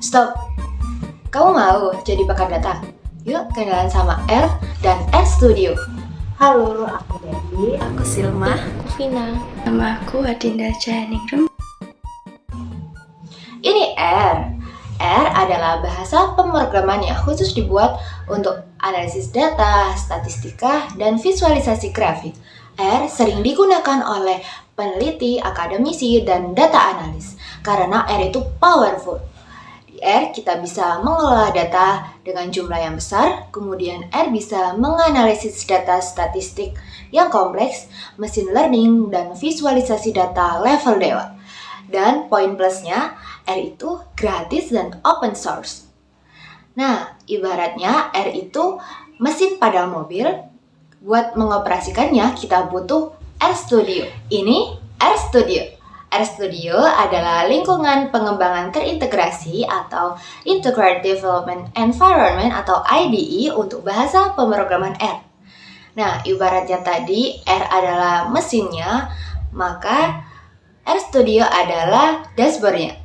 Stop! Kamu mau jadi pakar data? Yuk kenalan sama R dan R Studio. Halo, aku Devi. Aku Silma. Vina. Nama aku Adinda Jayaningrum. Ini R. R adalah bahasa pemrograman yang khusus dibuat untuk analisis data, statistika, dan visualisasi grafik. R sering digunakan oleh peneliti, akademisi, dan data analis karena R itu powerful. Di R kita bisa mengelola data dengan jumlah yang besar, kemudian R bisa menganalisis data statistik yang kompleks, mesin learning, dan visualisasi data level dewa. Dan poin plusnya, R itu gratis dan open source. Nah, ibaratnya R itu mesin padang mobil. Buat mengoperasikannya, kita butuh R Studio. Ini R Studio. R Studio adalah lingkungan pengembangan terintegrasi atau Integrated Development Environment atau IDE untuk bahasa pemrograman R. Nah, ibaratnya tadi R adalah mesinnya, maka R Studio adalah dashboardnya.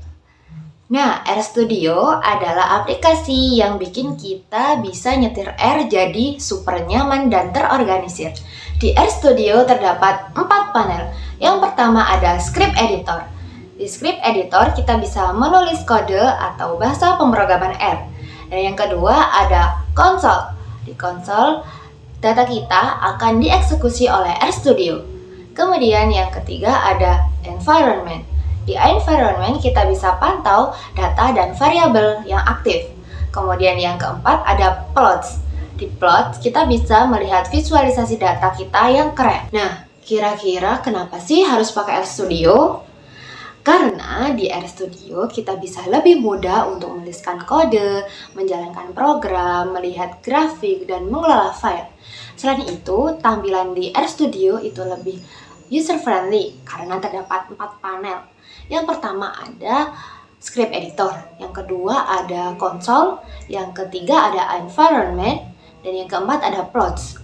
Nah, R Studio adalah aplikasi yang bikin kita bisa nyetir R jadi super nyaman dan terorganisir. Di R Studio terdapat 4 panel. Yang pertama ada Script Editor. Di Script Editor kita bisa menulis kode atau bahasa pemrograman R. Dan yang kedua ada Console. Di Console, data kita akan dieksekusi oleh R Studio. Kemudian yang ketiga ada Environment. Di environment kita bisa pantau data dan variabel yang aktif. Kemudian yang keempat ada plots. Di plots kita bisa melihat visualisasi data kita yang keren. Nah, kira-kira kenapa sih harus pakai R Studio? Karena di R Studio kita bisa lebih mudah untuk menuliskan kode, menjalankan program, melihat grafik, dan mengelola file. Selain itu, tampilan di R Studio itu lebih user-friendly karena terdapat 4 panel. Yang pertama ada Script Editor, yang kedua ada Console, yang ketiga ada Environment, dan yang keempat ada Plots.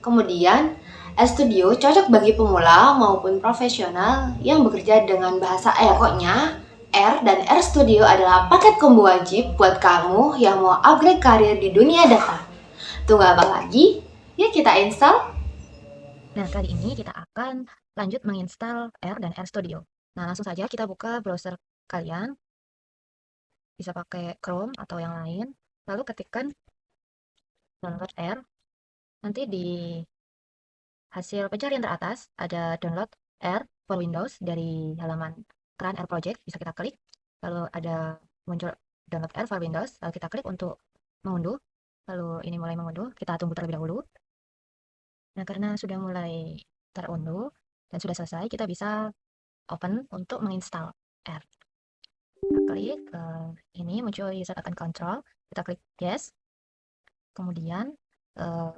Kemudian, R Studio cocok bagi pemula maupun profesional yang bekerja dengan bahasa R. Pokoknya, R dan R Studio adalah paket combo wajib buat kamu yang mau upgrade karir di dunia data. Tunggu apa lagi? Yuk kita install! Nah, kali ini kita akan lanjut menginstal R dan R Studio. Nah, langsung saja kita buka browser kalian. Bisa pakai Chrome atau yang lain. Lalu ketikkan download R. Nanti di hasil pencarian teratas ada download R for Windows dari halaman Run R Project. Bisa kita klik. Lalu ada muncul download R for Windows. Lalu kita klik untuk mengunduh. Lalu ini mulai mengunduh. Kita tunggu terlebih dahulu. Nah, karena sudah mulai terunduh dan sudah selesai, kita bisa open untuk menginstal R. Kita klik ini muncul user account control, kita klik yes. Kemudian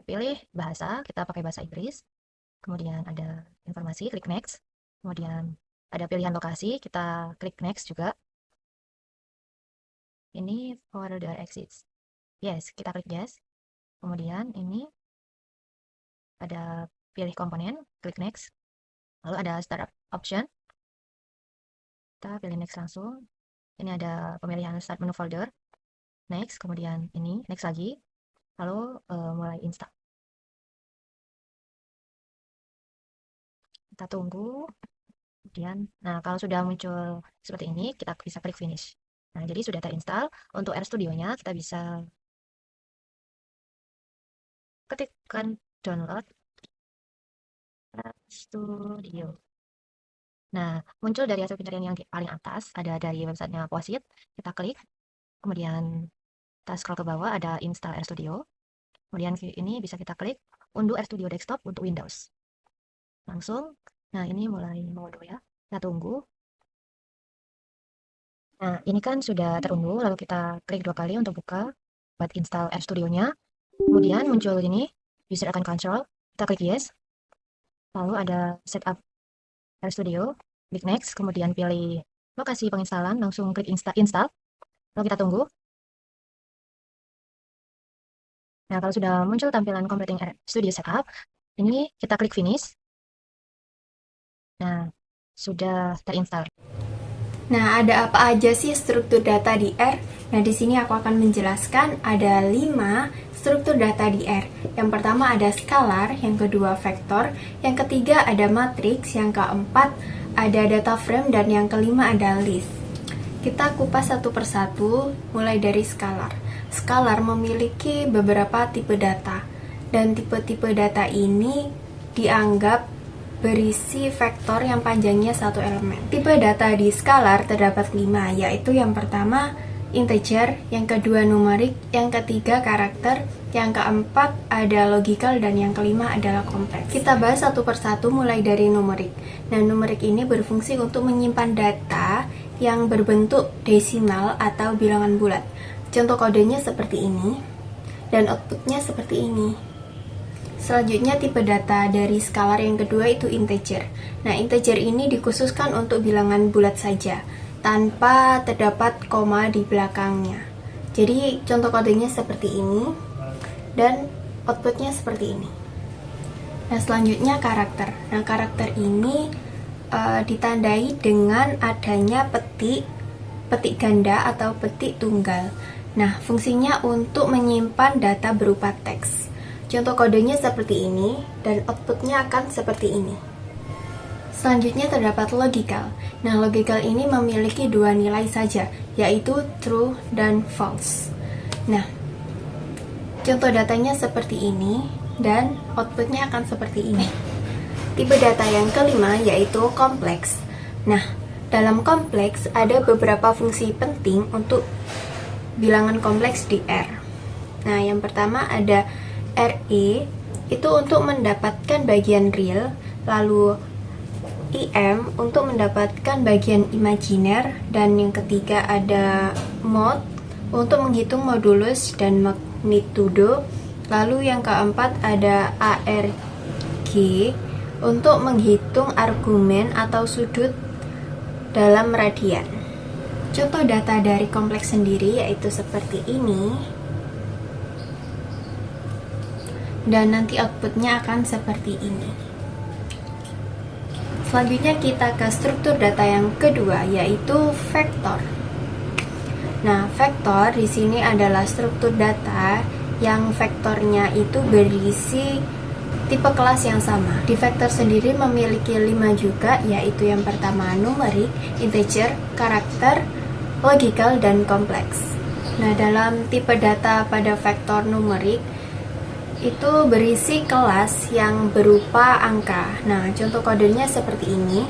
pilih bahasa, kita pakai bahasa Inggris. Kemudian ada informasi, klik next. Kemudian ada pilihan lokasi, kita klik next juga. Ini folder exits. Yes, kita klik yes. Kemudian ini ada pilih komponen, klik next. Lalu ada startup option. Kita pilih next langsung. Ini ada pemilihan start menu folder. Next, kemudian ini, next lagi. Lalu mulai install. Kita tunggu. Kemudian, nah kalau sudah muncul seperti ini, kita bisa klik finish. Nah, jadi sudah terinstall. Untuk R Studio-nya kita bisa ketikkan download R Studio. Nah, muncul dari hasil pencarian yang di paling atas, ada dari websitenya POSIT, kita klik, kemudian kita scroll ke bawah, ada install R Studio, kemudian ini bisa kita klik, unduh R Studio Desktop untuk Windows. Langsung, nah ini mulai mengunduh ya, kita tunggu. Nah, ini kan sudah terunduh, lalu kita klik 2 kali untuk buka, buat install R Studio-nya. Kemudian muncul ini, user account control, kita klik yes, lalu ada setup R Studio, klik next, kemudian pilih lokasi penginstalan, langsung klik install, lalu kita tunggu. Nah, kalau sudah muncul tampilan completing R Studio setup, ini kita klik finish. Nah, sudah terinstall. Nah, ada apa aja sih struktur data di R? Nah, di sini aku akan menjelaskan ada 5 struktur data di R. Yang pertama ada scalar, yang kedua vektor, yang ketiga ada matriks, yang keempat ada data frame, dan yang kelima ada list. Kita kupas satu persatu, mulai dari scalar. Scalar memiliki beberapa tipe data, dan tipe-tipe data ini dianggap berisi vektor yang panjangnya satu elemen. Tipe data di scalar terdapat 5, yaitu yang pertama integer, yang kedua numerik, yang ketiga karakter, yang keempat ada logical, dan yang kelima adalah kompleks. Kita bahas satu persatu mulai dari numerik. Nah, numerik ini berfungsi untuk menyimpan data yang berbentuk desimal atau bilangan bulat. Contoh kodenya seperti ini, dan outputnya seperti ini. Selanjutnya tipe data dari scalar yang kedua itu integer. Nah, integer ini dikhususkan untuk bilangan bulat saja, tanpa terdapat koma di belakangnya. Jadi contoh kodenya seperti ini dan outputnya seperti ini. Nah, selanjutnya karakter. Nah, karakter ini ditandai dengan adanya petik ganda atau petik tunggal. Nah, fungsinya untuk menyimpan data berupa teks. Contoh kodenya seperti ini dan outputnya akan seperti ini. Selanjutnya terdapat logical. Nah, logical ini memiliki 2 nilai saja, yaitu true dan false. Nah, contoh datanya seperti ini dan outputnya akan seperti ini. Tipe data yang kelima yaitu kompleks. Nah, dalam kompleks ada beberapa fungsi penting untuk bilangan kompleks di R. Nah, yang pertama ada RE, itu untuk mendapatkan bagian real, lalu IM untuk mendapatkan bagian imajiner, dan yang ketiga ada mod untuk menghitung modulus dan magnitudo, lalu yang keempat ada ARG untuk menghitung argumen atau sudut dalam radian. Contoh data dari kompleks sendiri yaitu seperti ini, dan nanti outputnya akan seperti ini. Selanjutnya kita ke struktur data yang kedua yaitu vektor. Nah, vektor di sini adalah struktur data yang vektornya itu berisi tipe kelas yang sama. Di vektor sendiri memiliki 5 juga, yaitu yang pertama numerik, integer, karakter, logical, dan kompleks. Nah, dalam tipe data pada vektor numerik itu berisi kelas yang berupa angka. Nah, contoh kodenya seperti ini.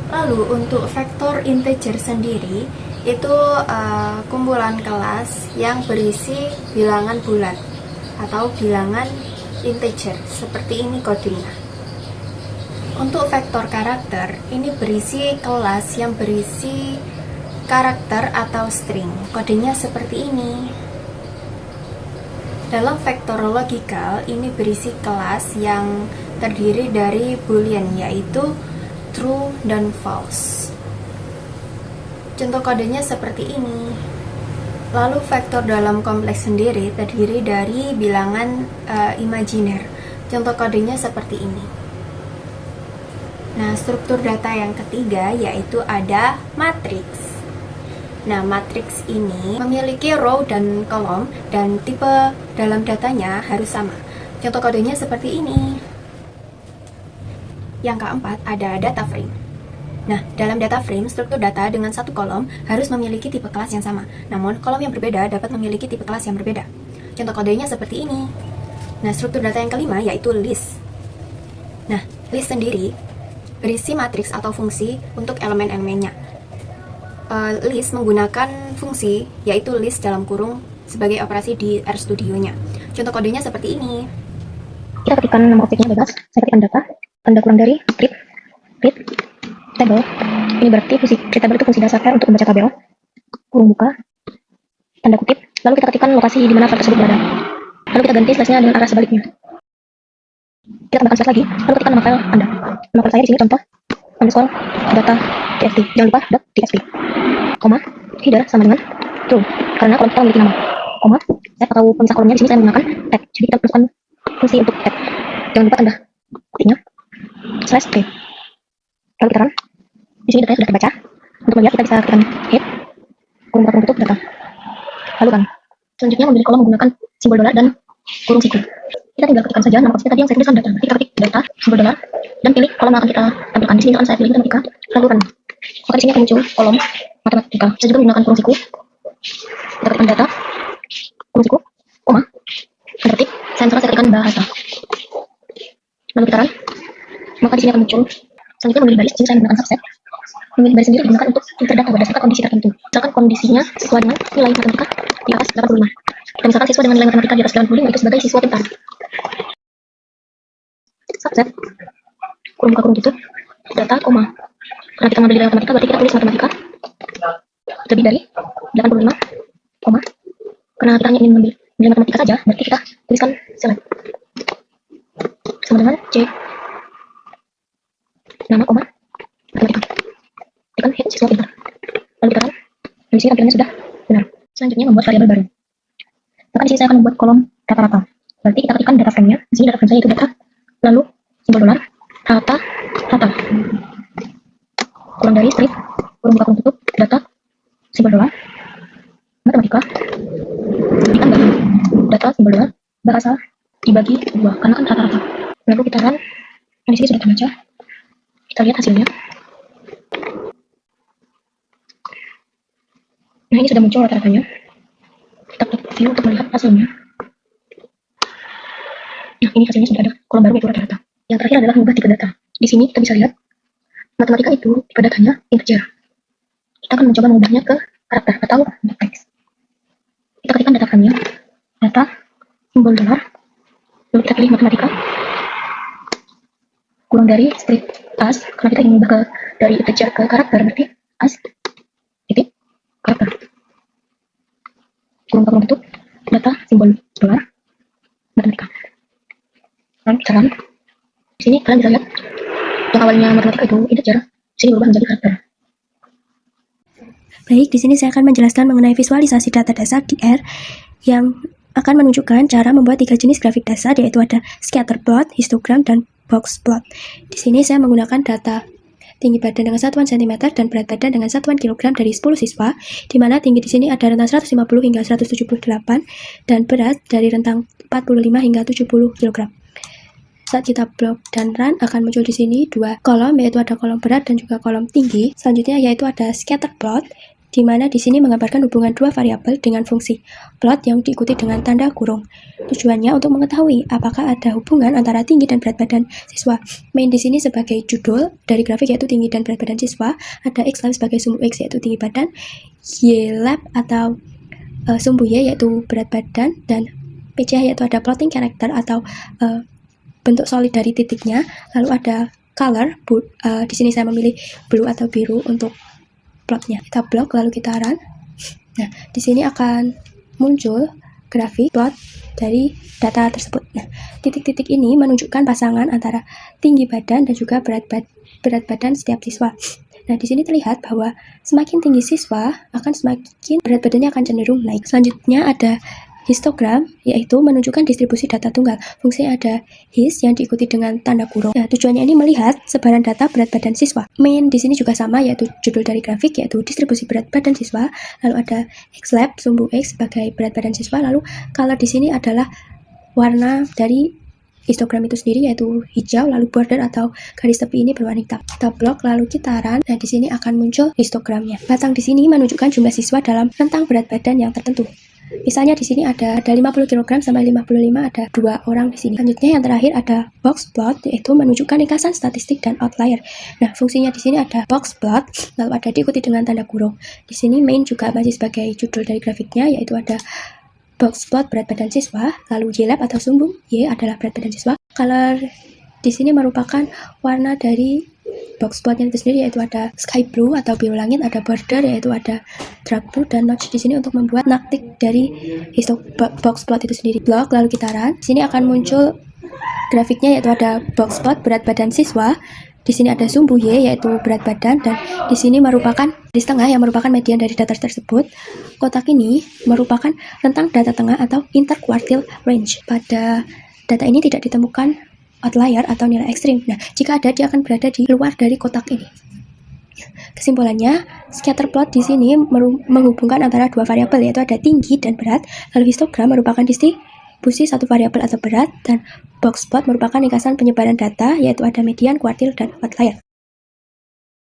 Lalu untuk vektor integer sendiri itu kumpulan kelas yang berisi bilangan bulat atau bilangan integer. Seperti ini kodenya. Untuk vektor karakter ini berisi kelas yang berisi karakter atau string. Kodenya seperti ini. Dalam vektor logical ini berisi kelas yang terdiri dari boolean yaitu true dan false. Contoh kodenya seperti ini. Lalu vektor dalam kompleks sendiri terdiri dari bilangan imajiner. Contoh kodenya seperti ini. Nah, struktur data yang ketiga yaitu ada matriks. Nah, matriks ini memiliki row dan kolom dan tipe dalam datanya harus sama. Contoh kodenya seperti ini. Yang keempat ada data frame. Nah, dalam data frame, struktur data dengan satu kolom harus memiliki tipe kelas yang sama. Namun, kolom yang berbeda dapat memiliki tipe kelas yang berbeda. Contoh kodenya seperti ini. Nah, struktur data yang kelima yaitu list. Nah, list sendiri berisi matriks atau fungsi untuk elemen-elemennya. List menggunakan fungsi yaitu list dalam kurung sebagai operasi di RStudio-nya. Contoh kodenya seperti ini. Kita ketikkan nama objeknya bebas, saya ketikkan data, tanda kurang dari, read, table. Ini berarti fungsi table itu fungsi dasar R untuk membaca tabel. Kurung buka, tanda kutip, lalu kita ketikkan lokasi di mana file tersebut berada. Lalu kita ganti slash-nya dengan arah sebaliknya. Kita tambahkan slash lagi, lalu ketikkan nama file Anda. Nama file saya di sini contoh underscore data txt. Jangan lupa .txt. Koma, header sama dengan true karena kolom kita memiliki nama. Koma, set atau pemisah kolomnya di sini saya menggunakan tag. Jadi kita masukkan fungsi untuk tag. Jangan lupa tanda kutiknya slash t. Lalu kita run. Di sini datanya sudah terbaca. Untuk melihat kita bisa tekan hit kurung tutup data. haluran. Selanjutnya memilih kolom menggunakan simbol dolar dan kurung siku. Kita tinggal ketikkan saja nama tadi yang saya tuliskan data. Nanti kita ketik data, simbol dolar, dan pilih kolom yang akan kita tampilkan. Di sini akan saya pilih matematika, lalu run. Maka di sini akan muncul kolom matematika. Saya juga menggunakan kurung siku. Kita ketikkan data, kurung siku, koma, kita ketik, saya ketikkan bahasa. Lalu kita run. Maka di sini akan muncul. Selanjutnya memilih baris, di sini saya menggunakan subset. Memilih baris sendiri digunakan untuk filter data berdasarkan kondisi tertentu. Misalkan kondisinya siswa dengan nilai matematika di atas 85. Dan misalkan siswa dengan nilai matematika di atas 95 itu sebagai siswa pintar. Subset, kurung buka kurung tutup, data, koma. Karena kita mengambil nilai matematika, berarti kita tulis matematika lebih dari 85, koma. Karena kita hanya ingin mengambil nilai matematika saja, berarti kita tuliskan select. Sama dengan C. Nama, koma, matematika. Tekan hit siswa pintar. Lalu kita run. Dan di sini tampilannya sudah benar. Selanjutnya membuat variabel baru. Maka di sini saya akan membuat kolom rata-rata. Berarti kita ketikkan data frame-nya. Di sini data frame saya itu data, lalu simbol dolar, rata, kurang dari strip, kurung buka kurung tutup, data, simbol dolar, matematika, ketikkan data, simbol dolar, bahasa dibagi 2 karena kan rata-rata. Lalu kita run. Nah, di sini sudah terbaca. Kita lihat hasilnya. Nah, ini sudah muncul rata-ratanya. Kita klik view untuk melihat hasilnya. Nah, ini hasilnya sudah ada kolom baru yaitu rata-rata. Yang terakhir adalah mengubah tipe data. Di sini kita bisa lihat matematika itu tipe datanya integer. Kita akan mencoba mengubahnya ke karakter atau teks. Kita ketikkan data frame-nya, data, simbol dolar, lalu kita pilih matematika, kurang dari strip as, karena kita ingin mengubah dari integer ke karakter, berarti as titik karakter. Kurung tutup, data, simbol dolar, matematika. Dan kita run. Di sini kalian bisa lihat yang awalnya matematika itu integer, di sini berubah menjadi karakter. Baik, di sini saya akan menjelaskan mengenai visualisasi data dasar di R yang akan menunjukkan cara membuat 3 jenis grafik dasar, yaitu ada scatter plot, histogram, dan box plot. Di sini saya menggunakan data tinggi badan dengan satuan cm dan berat badan dengan satuan kilogram dari 10 siswa, di mana tinggi di sini ada rentang 150 hingga 178 dan berat dari rentang 45 hingga 70 kg. Saat kita blok dan run akan muncul di sini 2 kolom, yaitu ada kolom berat dan juga kolom tinggi. Selanjutnya yaitu ada scatter plot, di mana di sini menggambarkan hubungan 2 variabel dengan fungsi plot yang diikuti dengan tanda kurung. Tujuannya untuk mengetahui apakah ada hubungan antara tinggi dan berat badan siswa. Main di sini sebagai judul dari grafik yaitu tinggi dan berat badan siswa, ada X lab sebagai sumbu X yaitu tinggi badan, Y lab atau sumbu Y yaitu berat badan, dan PCH yaitu ada plotting character atau bentuk solid dari titiknya. Lalu ada color, di sini saya memilih blue atau biru untuk plotnya. Kita blok lalu kita run. Nah, di sini akan muncul grafik plot dari data tersebut. Nah, titik-titik ini menunjukkan pasangan antara tinggi badan dan juga berat badan setiap siswa. Nah, di sini terlihat bahwa semakin tinggi siswa akan semakin berat badannya akan cenderung naik. Selanjutnya ada histogram, yaitu menunjukkan distribusi data tunggal. Fungsinya ada his yang diikuti dengan tanda kurung. Nah, tujuannya ini melihat sebaran data berat badan siswa. Main di sini juga sama, yaitu judul dari grafik yaitu distribusi berat badan siswa. Lalu ada X lab sumbu X sebagai berat badan siswa. Lalu color di sini adalah warna dari histogram itu sendiri yaitu hijau. Lalu border atau garis tepi ini berwarna hitam. Kita blok lalu kita run. Nah, di sini akan muncul histogramnya. Batang di sini menunjukkan jumlah siswa dalam rentang berat badan yang tertentu. Misalnya di sini ada 50 kg sampai 55, ada 2 orang di sini. Selanjutnya yang terakhir ada box plot, yaitu menunjukkan ringkasan statistik dan outlier. Nah, fungsinya di sini ada box plot, lalu ada diikuti dengan tanda kurung. Di sini main juga masih sebagai judul dari grafiknya, yaitu ada box plot berat badan siswa, lalu Y lab atau sumbu Y adalah berat badan siswa. Color di sini merupakan warna dari box plotnya itu sendiri, yaitu ada sky blue atau biru langit, ada border yaitu ada dark blue, dan notch di sini untuk membuat naktik dari box plot itu sendiri. Blok lalu kita run. Di sini akan muncul grafiknya yaitu ada box plot berat badan siswa. Di sini ada sumbu Y yaitu berat badan, dan di sini merupakan di tengah yang merupakan median dari data tersebut. Kotak ini merupakan rentang data tengah atau interquartile range. Pada data ini tidak ditemukan outlier atau nilai ekstrim. Nah, jika ada, dia akan berada di luar dari kotak ini. Kesimpulannya, scatter plot di sini menghubungkan antara dua variabel, yaitu ada tinggi dan berat, lalu histogram merupakan distribusi satu variabel atau berat, dan box plot merupakan ringkasan penyebaran data, yaitu ada median, kuartil, dan outlier.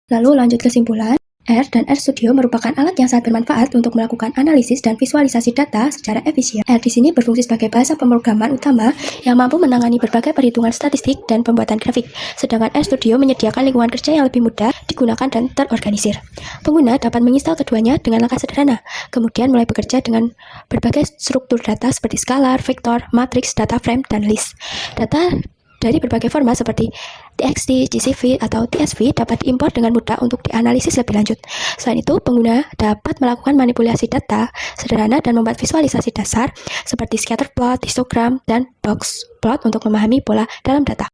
Lalu lanjut kesimpulan, R dan RStudio merupakan alat yang sangat bermanfaat untuk melakukan analisis dan visualisasi data secara efisien. R di sini berfungsi sebagai bahasa pemrograman utama yang mampu menangani berbagai perhitungan statistik dan pembuatan grafik, sedangkan RStudio menyediakan lingkungan kerja yang lebih mudah digunakan dan terorganisir. Pengguna dapat menginstal keduanya dengan langkah sederhana, kemudian mulai bekerja dengan berbagai struktur data seperti scalar, vektor, matriks, data frame, dan list. Data dari berbagai format seperti TXT, CSV, atau TSV dapat diimpor dengan mudah untuk dianalisis lebih lanjut. Selain itu, pengguna dapat melakukan manipulasi data sederhana dan membuat visualisasi dasar seperti scatter plot, histogram, dan box plot untuk memahami pola dalam data.